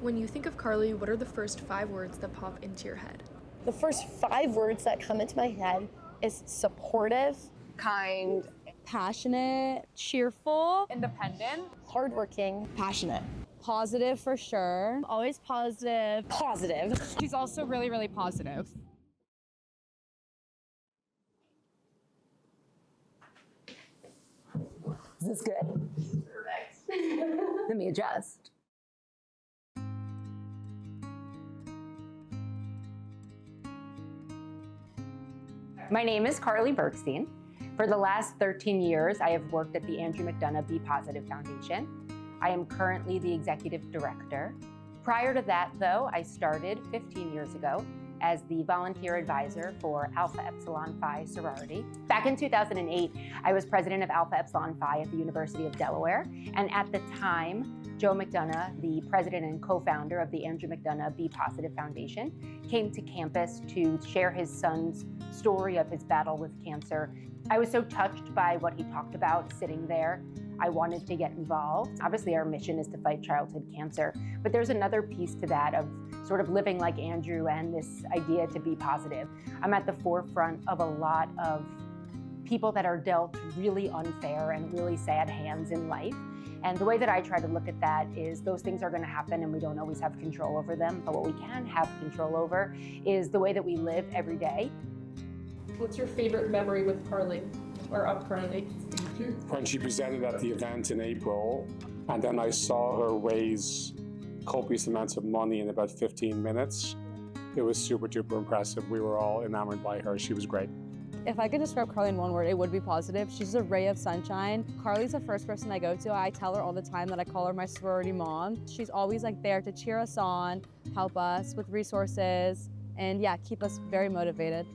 When you think of Carly, what are the first 5 words that pop into your head? The first 5 words that come into my head is supportive, kind, passionate, cheerful, independent, hardworking, passionate, positive for sure, always positive. She's also really, really positive. Is this good? Perfect. Let me adjust. My name is Carly Bergstein. For the last 13 years, I have worked at the Andrew McDonough B Foundation. I am currently the executive director. Prior to that, though, I started 15 years ago as the volunteer advisor for Alpha Epsilon Phi sorority. Back in 2008, I was president of Alpha Epsilon Phi at the University of Delaware. And at the time, Joe McDonough, the president and co-founder of the Andrew McDonough B Foundation, came to campus to share his son's story of his battle with cancer. I was so touched by what he talked about sitting there. I wanted to get involved. Obviously, our mission is to fight childhood cancer, but there's another piece to that of sort of living like Andrew and this idea to be positive. I'm at the forefront of a lot of people that are dealt really unfair and really sad hands in life. And the way that I try to look at that is those things are going to happen and we don't always have control over them. But what we can have control over is the way that we live every day. What's your favorite memory with Carly, or of Carly? When she presented at the event in April, and then I saw her raise copious amounts of money in about 15 minutes. It was super duper impressive. We were all enamored by her. She was great. If I could describe Carly in one word, it would be positive. She's a ray of sunshine. Carly's the first person I go to. I tell her all the time that I call her my sorority mom. She's always like there to cheer us on, help us with resources, and yeah, keep us very motivated.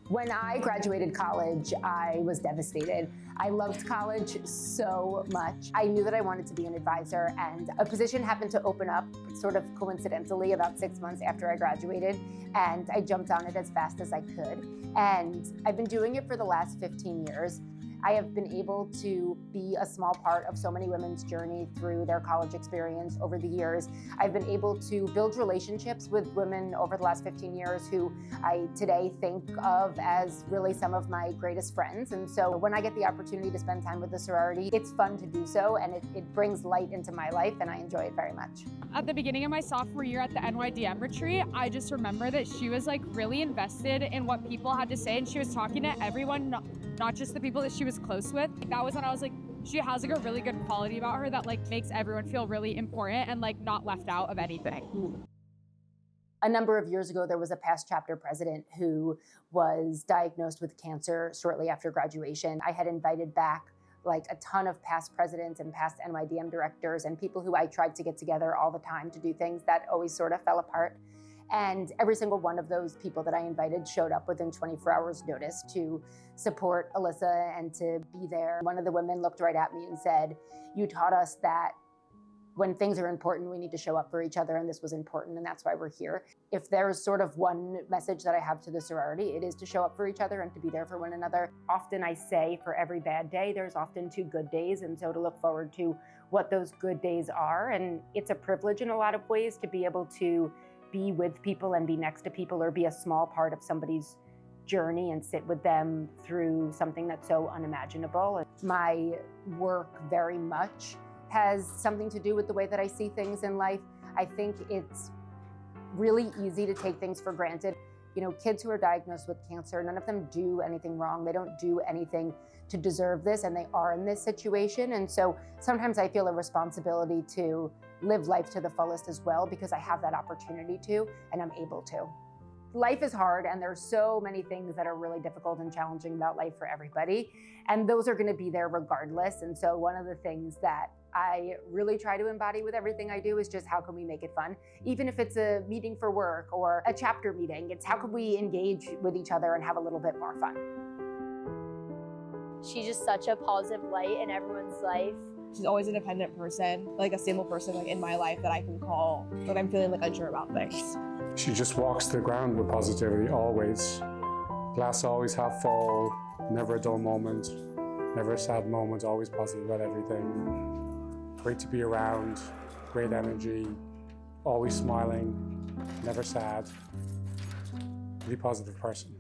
When I graduated college, I was devastated. I loved college so much. I knew that I wanted to be an advisor, and a position happened to open up sort of coincidentally about 6 months after I graduated, and I jumped on it as fast as I could. And I've been doing it for the last 15 years. I have been able to be a small part of so many women's journey through their college experience over the years. I've been able to build relationships with women over the last 15 years who I today think of as really some of my greatest friends. And so when I get the opportunity to spend time with the sorority, it's fun to do so, and it brings light into my life, and I enjoy it very much. At the beginning of my sophomore year at the NYDM retreat, I just remember that she was like really invested in what people had to say, and she was talking to everyone, not just the people that she was close with. That was when I was like, she has like a really good quality about her that like makes everyone feel really important and like not left out of anything. A number of years ago, there was a past chapter president who was diagnosed with cancer shortly after graduation. I had invited back like a ton of past presidents and past NYDM directors and people who I tried to get together all the time to do things that always sort of fell apart. And every single one of those people that I invited showed up within 24 hours notice to support Alyssa and to be there. One of the women looked right at me and said, "You taught us that when things are important, we need to show up for each other, and this was important, and that's why we're here." If there's sort of one message that I have to the sorority, it is to show up for each other and to be there for one another. Often I say for every bad day, there's often 2 good days, and so to look forward to what those good days are. And it's a privilege in a lot of ways to be able to be with people and be next to people or be a small part of somebody's journey and sit with them through something that's so unimaginable. My work very much has something to do with the way that I see things in life. I think it's really easy to take things for granted. You know, kids who are diagnosed with cancer, none of them do anything wrong. They don't do anything to deserve this, and they are in this situation. And so sometimes I feel a responsibility to live life to the fullest as well, because I have that opportunity to, and I'm able to. Life is hard, and there's so many things that are really difficult and challenging about life for everybody, and those are going to be there regardless. And so one of the things that I really try to embody with everything I do is just how can we make it fun? Even if it's a meeting for work or a chapter meeting, it's how can we engage with each other and have a little bit more fun? She's just such a positive light in everyone's life. She's always an independent person, like a stable person like in my life that I can call when I'm feeling like unsure about things. She just walks the ground with positivity, always. Glass always half full, never a dull moment, never a sad moment, always positive about everything. Great to be around, great energy, always smiling, never sad, really positive person.